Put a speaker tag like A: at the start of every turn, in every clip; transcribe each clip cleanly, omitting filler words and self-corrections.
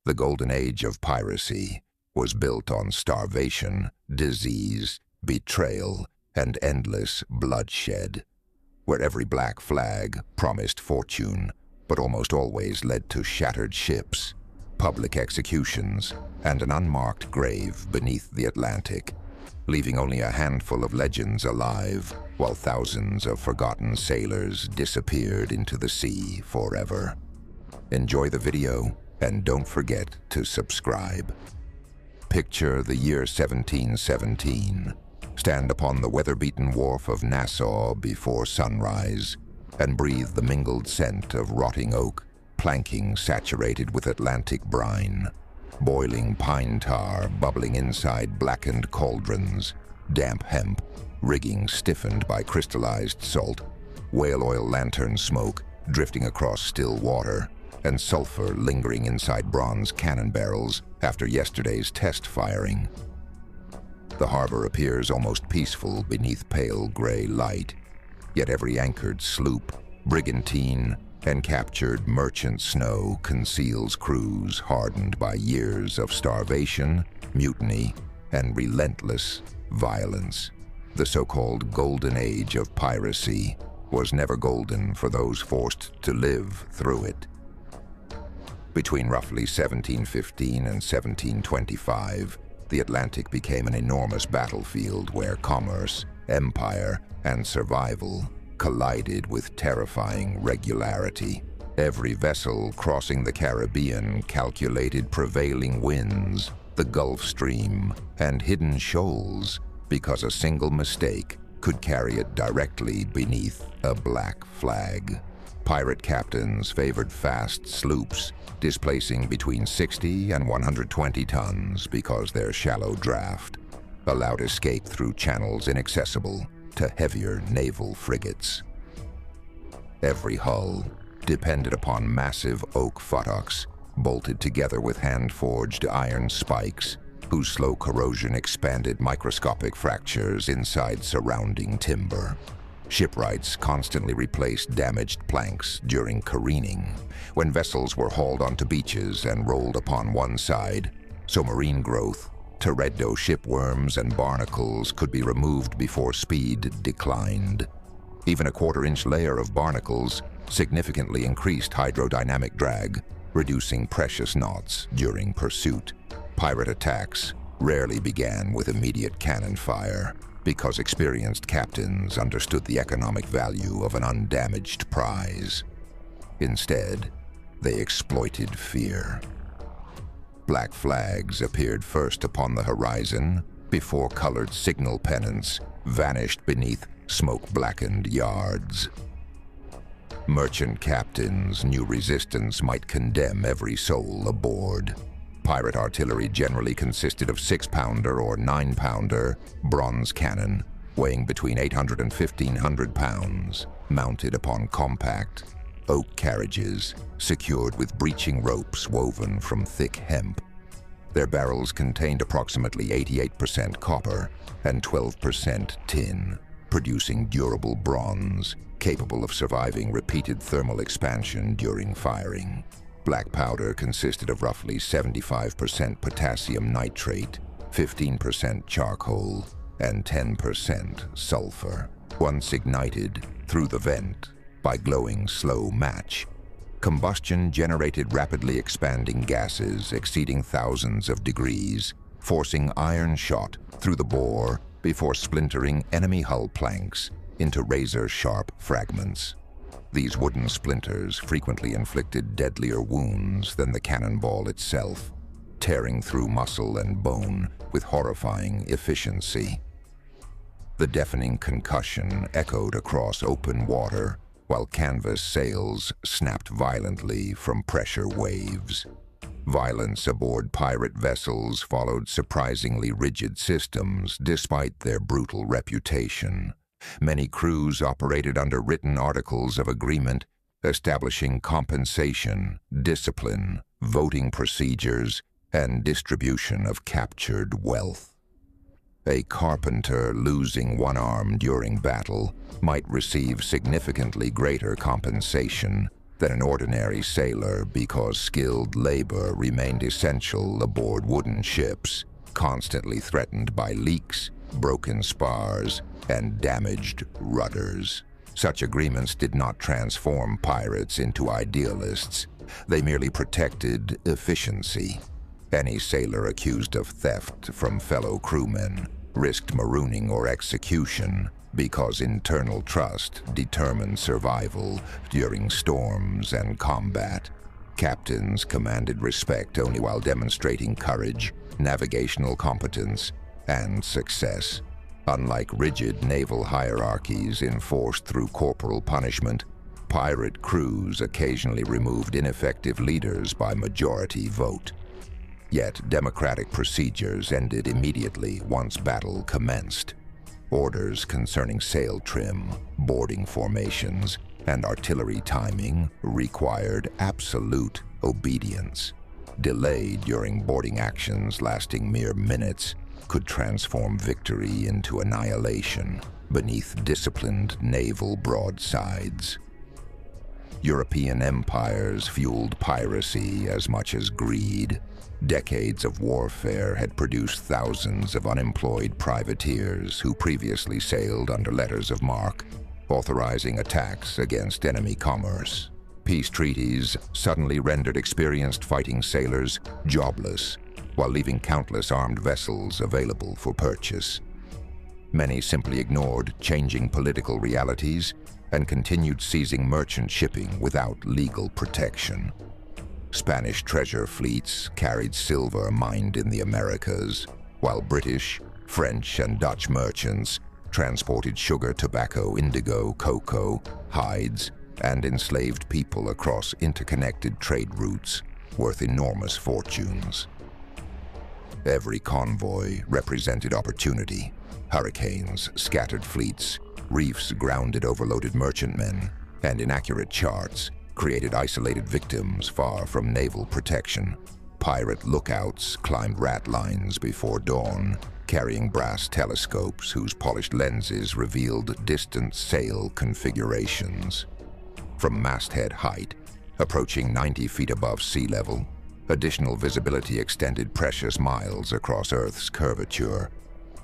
A: The Golden Age of Piracy was built on starvation, disease, betrayal, and endless bloodshed, where every black flag promised fortune, but almost always led to shattered ships, public executions, and an unmarked grave beneath the Atlantic, leaving only a handful of legends alive, while thousands of forgotten sailors disappeared into the sea forever. Enjoy the video, and don't forget to subscribe. Picture the year 1717. Stand upon the weather-beaten wharf of Nassau before sunrise, and breathe the mingled scent of rotting oak, planking saturated with Atlantic brine, boiling pine tar bubbling inside blackened cauldrons, damp hemp, rigging stiffened by crystallized salt, whale oil lantern smoke drifting across still water, and sulfur lingering inside bronze cannon barrels after yesterday's test firing. The harbor appears almost peaceful beneath pale gray light, yet every anchored sloop, brigantine, and captured merchant snow conceals crews hardened by years of starvation, mutiny, and relentless violence. The so-called Golden Age of Piracy was never golden for those forced to live through it. Between roughly 1715 and 1725, the Atlantic became an enormous battlefield where commerce, empire, and survival collided with terrifying regularity. Every vessel crossing the Caribbean calculated prevailing winds, the Gulf Stream, and hidden shoals, because a single mistake could carry it directly beneath a black flag. Pirate captains favored fast sloops, displacing between 60 and 120 tons because their shallow draft allowed escape through channels inaccessible to heavier naval frigates. Every hull depended upon massive oak futtocks bolted together with hand-forged iron spikes whose slow corrosion expanded microscopic fractures inside surrounding timber. Shipwrights constantly replaced damaged planks during careening, when vessels were hauled onto beaches and rolled upon one side, so marine growth, teredo shipworms, and barnacles could be removed before speed declined. Even a quarter-inch layer of barnacles significantly increased hydrodynamic drag, reducing precious knots during pursuit. Pirate attacks rarely began with immediate cannon fire, because experienced captains understood the economic value of an undamaged prize. Instead, they exploited fear. Black flags appeared first upon the horizon before colored signal pennants vanished beneath smoke-blackened yards. Merchant captains knew resistance might condemn every soul aboard. Pirate artillery generally consisted of 6-pounder or 9-pounder bronze cannon weighing between 800 and 1,500 pounds, mounted upon compact oak carriages secured with breeching ropes woven from thick hemp. Their barrels contained approximately 88% copper and 12% tin, producing durable bronze capable of surviving repeated thermal expansion during firing. Black powder consisted of roughly 75% potassium nitrate, 15% charcoal, and 10% sulfur. Once ignited through the vent by glowing slow match, combustion generated rapidly expanding gases exceeding thousands of degrees, forcing iron shot through the bore before splintering enemy hull planks into razor-sharp fragments. These wooden splinters frequently inflicted deadlier wounds than the cannonball itself, tearing through muscle and bone with horrifying efficiency. The deafening concussion echoed across open water, while canvas sails snapped violently from pressure waves. Violence aboard pirate vessels followed surprisingly rigid systems despite their brutal reputation. Many crews operated under written articles of agreement, establishing compensation, discipline, voting procedures, and distribution of captured wealth. A carpenter losing one arm during battle might receive significantly greater compensation than an ordinary sailor because skilled labor remained essential aboard wooden ships, constantly threatened by leaks, broken spars, and damaged rudders. Such agreements did not transform pirates into idealists. They merely protected efficiency. Any sailor accused of theft from fellow crewmen risked marooning or execution because internal trust determined survival during storms and combat. Captains commanded respect only while demonstrating courage, navigational competence, and success. Unlike rigid naval hierarchies enforced through corporal punishment, pirate crews occasionally removed ineffective leaders by majority vote. Yet democratic procedures ended immediately once battle commenced. Orders concerning sail trim, boarding formations, and artillery timing required absolute obedience. Delay during boarding actions lasting mere minutes could transform victory into annihilation beneath disciplined naval broadsides. European empires fueled piracy as much as greed. Decades of warfare had produced thousands of unemployed privateers who previously sailed under letters of marque, authorizing attacks against enemy commerce. Peace treaties suddenly rendered experienced fighting sailors jobless, while leaving countless armed vessels available for purchase. Many simply ignored changing political realities and continued seizing merchant shipping without legal protection. Spanish treasure fleets carried silver mined in the Americas, while British, French, and Dutch merchants transported sugar, tobacco, indigo, cocoa, hides, and enslaved people across interconnected trade routes worth enormous fortunes. Every convoy represented opportunity. Hurricanes scattered fleets, reefs grounded overloaded merchantmen, and inaccurate charts created isolated victims far from naval protection. Pirate lookouts climbed rat lines before dawn, carrying brass telescopes whose polished lenses revealed distant sail configurations. From masthead height, approaching 90 feet above sea level, additional visibility extended precious miles across Earth's curvature,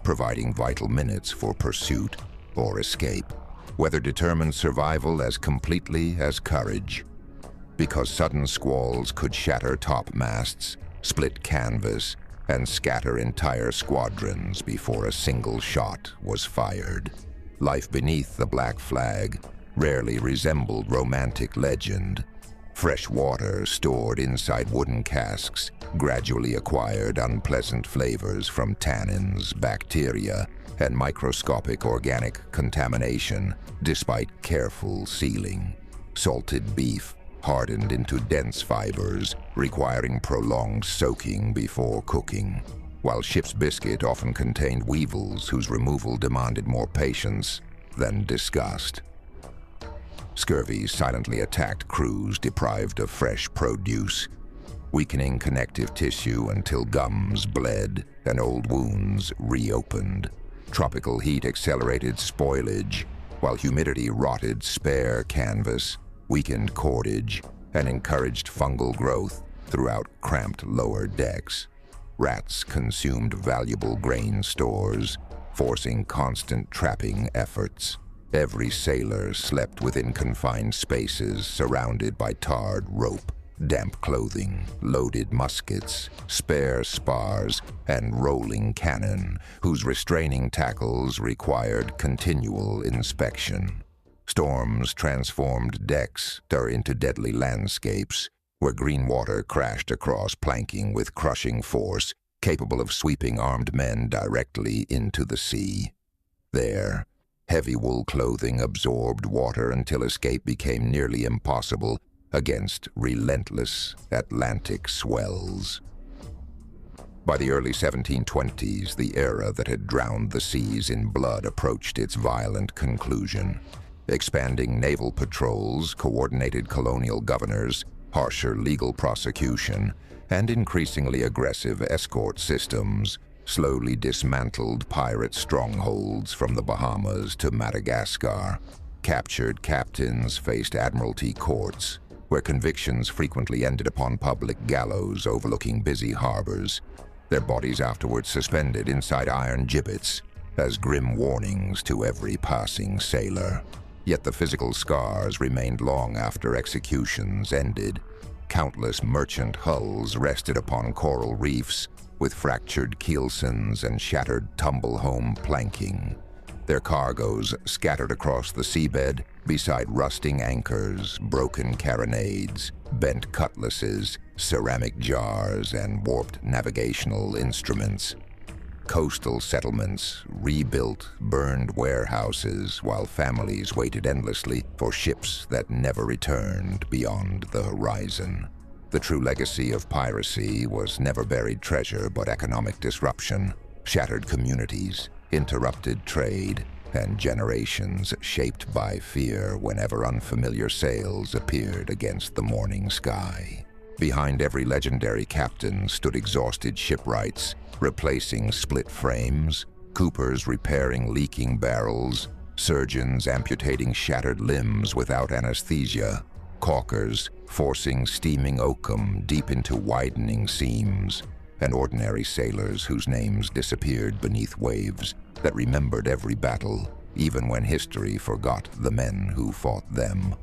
A: providing vital minutes for pursuit or escape. Weather determined survival as completely as courage, because sudden squalls could shatter topmasts, split canvas, and scatter entire squadrons before a single shot was fired. Life beneath the black flag rarely resembled romantic legend. Fresh water stored inside wooden casks gradually acquired unpleasant flavors from tannins, bacteria, and microscopic organic contamination despite careful sealing. Salted beef hardened into dense fibers, requiring prolonged soaking before cooking, while ship's biscuit often contained weevils whose removal demanded more patience than disgust. Scurvy silently attacked crews deprived of fresh produce, weakening connective tissue until gums bled and old wounds reopened. Tropical heat accelerated spoilage, while humidity rotted spare canvas, weakened cordage, and encouraged fungal growth throughout cramped lower decks. Rats consumed valuable grain stores, forcing constant trapping efforts. Every sailor slept within confined spaces surrounded by tarred rope, damp clothing, loaded muskets, spare spars, and rolling cannon, whose restraining tackles required continual inspection. Storms transformed decks into deadly landscapes, where green water crashed across planking with crushing force, capable of sweeping armed men directly into the sea. There, heavy wool clothing absorbed water until escape became nearly impossible against relentless Atlantic swells. By the early 1720s, the era that had drowned the seas in blood approached its violent conclusion. Expanding naval patrols, coordinated colonial governors, harsher legal prosecution, and increasingly aggressive escort systems slowly dismantled pirate strongholds from the Bahamas to Madagascar. Captured captains faced admiralty courts, where convictions frequently ended upon public gallows overlooking busy harbors, their bodies afterwards suspended inside iron gibbets as grim warnings to every passing sailor. Yet the physical scars remained long after executions ended. Countless merchant hulls rested upon coral reefs with fractured keelsons and shattered tumble-home planking, their cargoes scattered across the seabed beside rusting anchors, broken carronades, bent cutlasses, ceramic jars, and warped navigational instruments. Coastal settlements rebuilt burned warehouses while families waited endlessly for ships that never returned beyond the horizon. The true legacy of piracy was never buried treasure but economic disruption, shattered communities, interrupted trade, and generations shaped by fear whenever unfamiliar sails appeared against the morning sky. Behind every legendary captain stood exhausted shipwrights, replacing split frames, coopers repairing leaking barrels, surgeons amputating shattered limbs without anesthesia, caulkers forcing steaming oakum deep into widening seams, and ordinary sailors whose names disappeared beneath waves that remembered every battle, even when history forgot the men who fought them.